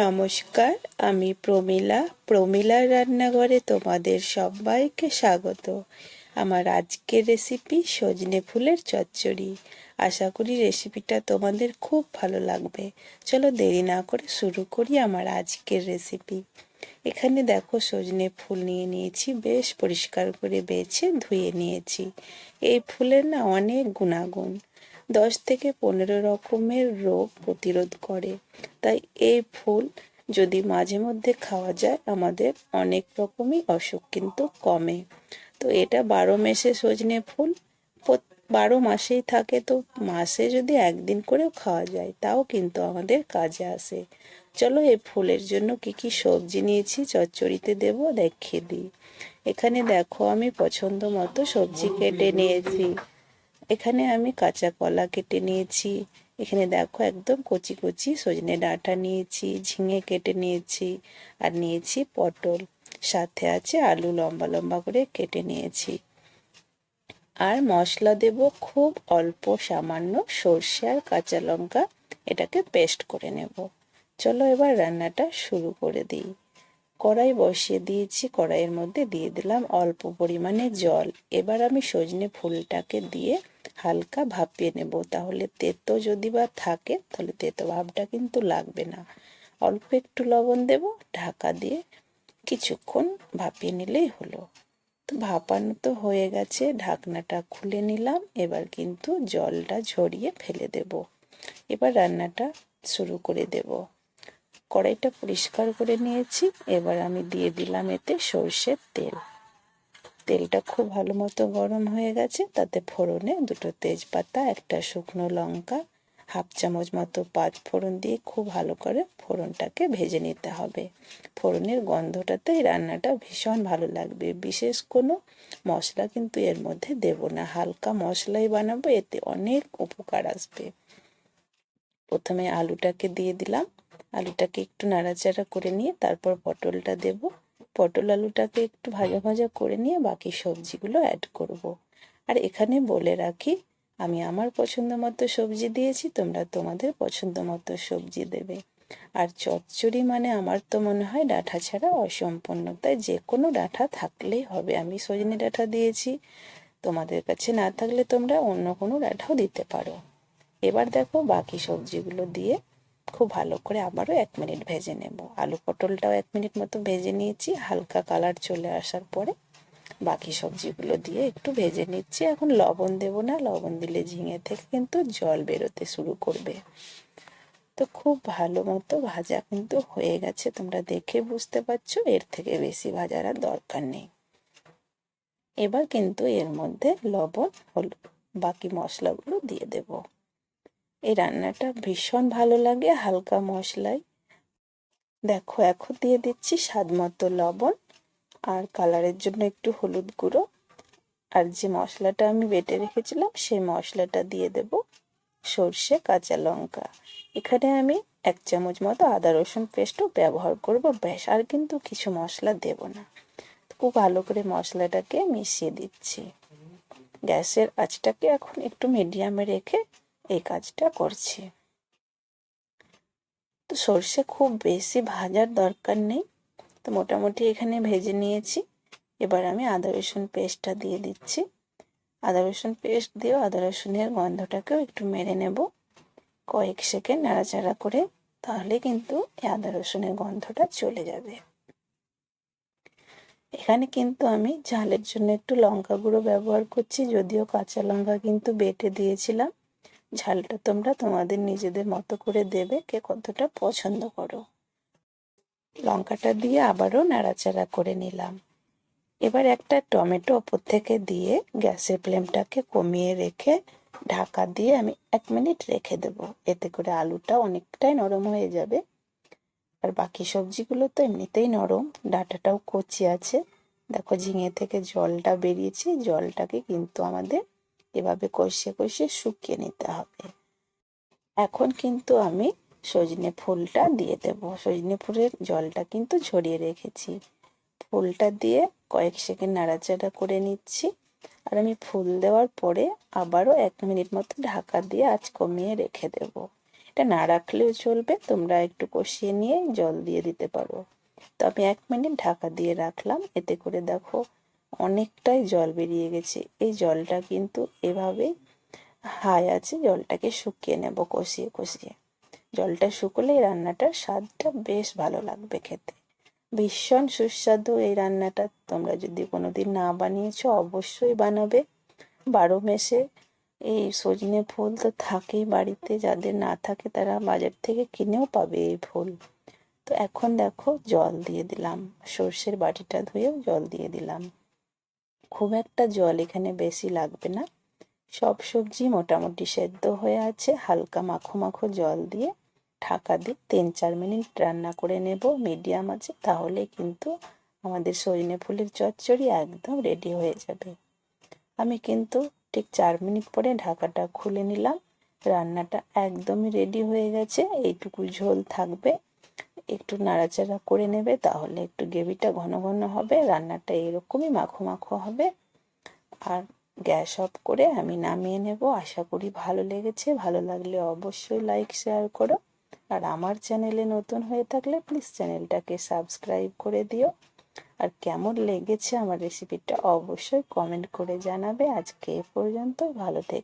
নমস্কার, আমি প্রমিলার রান্নাঘরে তোমাদের সবাইকে স্বাগত। আমার আজকের রেসিপি সজনে ফুলের চচ্চড়ি। আশা করি রেসিপিটা তোমাদের খুব ভালো লাগবে। চলো দেরি না করে শুরু করি আমার আজকের রেসিপি। এখানে দেখো সজনে ফুল নিয়ে নিয়েছি, বেশ পরিষ্কার করে বেছে ধুয়ে নিয়েছি। এই ফুলের না অনেক গুণাগুণ, 10 থেকে 15 রকমের রোগ প্রতিরোধ করে। তাই এই ফুল যদি মাঝে মধ্যে খাওয়া যায় আমাদের অনেক রকমই অসুখ কিন্তু কমে। তো এটা 12 মাসে সজনে ফুল 12 মাসেই থাকে, তো মাসে যদি একদিন করেও খাওয়া যায় তাও কিন্তু আমাদের কাজে আসে। চলো এই ফুলের জন্য কি কি সবজি নিয়েছি চচ্চড়িতে দেবো দেখিয়ে দিই। এখানে দেখো আমি পছন্দ মতো সবজি কেটে নিয়েছি। এখানে আমি কাঁচা কলা কেটে নিয়েছি। এখানে দেখো একদম কচি কচি সজনে ডাঁটা নিয়েছি, ঝিঙে কেটে নিয়েছি, আর নিয়েছি পটল, সাথে আছে আলু লম্বা লম্বা করে কেটে নিয়েছি। আর মশলা দেব খুব অল্প সামান্য সর্ষে আর কাঁচা লঙ্কা, এটাকে পেস্ট করে নেব। চলো এবার রান্নাটা শুরু করে দিই। কড়াই বসিয়ে দিয়েছি, কড়াইয়ের মধ্যে দিয়ে দিলাম অল্প পরিমাণে জল। এবার আমি সজনে ফুলটাকে দিয়ে হালকা ভাপিয়ে নেব, তাহলে তেতো যদি বা থাকে তাহলে তেতো ভাবটা কিন্তু লাগবে না। অল্প একটু লবণ দেব, ঢাকা দিয়ে কিছুক্ষণ ভাপিয়ে নিলেই হলো। তো ভাপানো তো হয়ে গেছে, ঢাকনাটা খুলে নিলাম। এবার কিন্তু জলটা ঝরিয়ে ফেলে দেব। এবার রান্নাটা শুরু করে দেব। কড়াইটা পরিষ্কার করে নিয়েছি। এবার আমি দিয়ে দিলাম এতে সর্ষের তেল। তেলটা খুব ভালো মতো গরম হয়ে গেছে, তাতে ফোড়নে 2টো তেজপাতা, একটা শুকনো লঙ্কা, হাফ চামচ মতো 5 ফোড়ন দিয়ে খুব ভালো করে ফোড়নটাকে ভেজে নিতে হবে। ফোড়নের গন্ধটাতে রান্নাটা ভীষণ ভালো লাগবে। বিশেষ কোনো মশলা কিন্তু এর মধ্যে দেব না, হালকা মশলাই বানাবো, এতে অনেক উপকার আসবে। প্রথমে আলুটাকে দিয়ে দিলাম। আলুটাকে একটু নাড়াচাড়া করে নিয়ে তারপর পটলটা দেব। পটল আলুটাকে একটু ভাজা ভাজা করে নিয়ে বাকি সবজিগুলো অ্যাড করব। আর এখানে বলে রাখি, আমি আমার পছন্দ মতো সবজি দিয়েছি, তোমরা তোমাদের পছন্দ মতো সবজি দেবে। আর চচ্চড়ি মানে আমার তো মনে হয় ডাঁটা ছাড়া অসম্পূর্ণ, তাই যে কোনো ডাঁটা থাকলেই হবে। আমি সজনে ডাঁটা দিয়েছি, তোমাদের কাছে না থাকলে তোমরা অন্য কোনো ডাঁটাও দিতে পারো। এবার দেখো বাকি সবজিগুলো দিয়ে খুব ভালো করে আবারও 1 মিনিট ভেজে নেব। আলু পটলটাও 1 মিনিট মতো ভেজে নিয়েছি। হালকা কালার চলে আসার পরে বাকি সবজিগুলো দিয়ে একটু ভেজে নিচ্ছি। এখন লবণ দেব না, লবণ দিলে ঝিঙে থেকে কিন্তু জল বেরোতে শুরু করবে। তো খুব ভালো মতো ভাজা কিন্তু হয়ে গেছে, তোমরা দেখে বুঝতে পারছো। এর থেকে বেশি ভাজার আর দরকার নেই। এবার কিন্তু এর মধ্যে লবণ, হলুদ, বাকি মশলাগুলো দিয়ে দেব। এই রান্নাটা ভীষণ ভালো লাগে হালকা মশলায়। দেখো এখন দিয়ে দিচ্ছি স্বাদ মতো লবণ, আর কালারের জন্য একটু হলুদ গুঁড়ো। আর যে মশলাটা আমি বেটে রেখেছিলাম সেই মশলাটা দিয়ে দেব। সর্ষে, কাঁচা লঙ্কা, এখানে আমি 1 চামচ মতো আদা রসুন পেস্টও ব্যবহার করব, ব্যাস। আর কিন্তু কিছু মশলা দেব না। খুব ভালো করে মশলাটাকে মিশিয়ে দিচ্ছি। গ্যাসের আঁচটাকে এখন একটু মিডিয়ামে রেখে এই কাজটা করছি। তো সর্ষে খুব বেশি ভাজার দরকার নেই, তো মোটামুটি এখানে ভেজে নিয়েছি। এবার আমি আদা রসুন পেস্টটা দিয়ে দিচ্ছি। আদা রসুন পেস্ট দিয়েও আদা রসুনের গন্ধটাকেও একটু মেরে নেব কয়েক সেকেন্ড নাড়াচাড়া করে, তাহলে কিন্তু এই আদা রসুনের গন্ধটা চলে যাবে। এখানে কিন্তু আমি ঝালের জন্য একটু লঙ্কা গুঁড়ো ব্যবহার করছি, যদিও কাঁচা লঙ্কা কিন্তু বেটে দিয়েছিলাম। ঝালটা তোমরা তোমাদের নিজেদের মতো করে দেবে, কে কতটা পছন্দ করো। লঙ্কাটা দিয়ে আবারও নাড়াচাড়া করে নিলাম। এবার একটা টমেটো ওপর থেকে দিয়ে গ্যাসের ফ্লেমটাকে কমিয়ে রেখে ঢাকা দিয়ে আমি 1 মিনিট রেখে দেব। এতে করে আলুটা অনেকটাই নরম হয়ে যাবে। আর বাকি সবজিগুলো তো এমনিতেই নরম, ডাঁটাটাও কচি আছে। দেখো ঝিঙে থেকে জলটা বেরিয়েছে, জলটাকে কিন্তু আমাদের এভাবে কষিয়ে কষিয়ে শুকিয়ে নিতে হবে। এখন কিন্তু আমি সজনে ফুলটা দিয়ে দেব। সজনে ফুলের জলটা কিন্তু ঝরিয়ে রেখেছি। ফুলটা দিয়ে কয়েক সেকেন্ড নাড়াচাড়া করে নিচ্ছি। আর আমি ফুল দেওয়ার পরে আবারও 1 মিনিট মতো ঢাকা দিয়ে আঁচ কমিয়ে রেখে দেব। এটা না রাখলেও চলবে, তোমরা একটু কষিয়ে নিয়ে জল দিয়ে দিতে পারো। তো আমি 1 মিনিট ঢাকা দিয়ে রাখলাম, এতে করে দেখো অনেকটাই জল বেরিয়ে গেছে। এই জলটা কিন্তু এভাবেই হাই আছে জলটাকে শুকিয়ে নেব কষিয়ে কষিয়ে। জলটা শুকলে এই রান্নাটার স্বাদটা বেশ ভালো লাগবে খেতে, ভীষণ সুস্বাদু এই রান্নাটা। তোমরা যদি কোনোদিন না বানিয়েছো অবশ্যই বানাবে। 12 মাসে এই সজনে ফুল তো থাকেই বাড়িতে, যাদের না থাকে তারা বাজার থেকে কিনেও পাবে এই ফুল। তো এখন দেখো জল দিয়ে দিলাম, সর্ষের বাটিটা ধুয়েও জল দিয়ে দিলাম। খুব একটা জল এখানে বেশি লাগবে না, সব সবজি মোটামুটি সেদ্ধ হয়ে আছে। হালকা মাখো মাখো জল দিয়ে ঢাকা দিয়ে 3-4 মিনিট রান্না করে নেব মিডিয়াম আছে, তাহলে কিন্তু আমাদের সজনে ফুলের চচ্চড়ি একদম রেডি হয়ে যাবে। আমি কিন্তু ঠিক 4 মিনিট পরে ঢাকাটা খুলে নিলাম। রান্নাটা একদমই রেডি হয়ে গেছে, এইটুকু ঝোল থাকবে, একটু নাড়াচাড়া করে নেবে, তাহলে একটু গ্রেভিটা ঘন ঘন হবে, রান্নাটা এরকমই মাখো মাখো হবে। আর গ্যাস অফ করে আমি নামিয়ে নেব। আশা করি ভালো লেগেছে, ভালো লাগলে অবশ্যই লাইক শেয়ার করো। আর আমার চ্যানেলে নতুন হয়ে থাকলে প্লিজ চ্যানেলটাকে সাবস্ক্রাইব করে দিও। আর কেমন লেগেছে আমার রেসিপিটা অবশ্যই কমেন্ট করে জানাবে। আজকে এ পর্যন্ত, ভালো থেকো।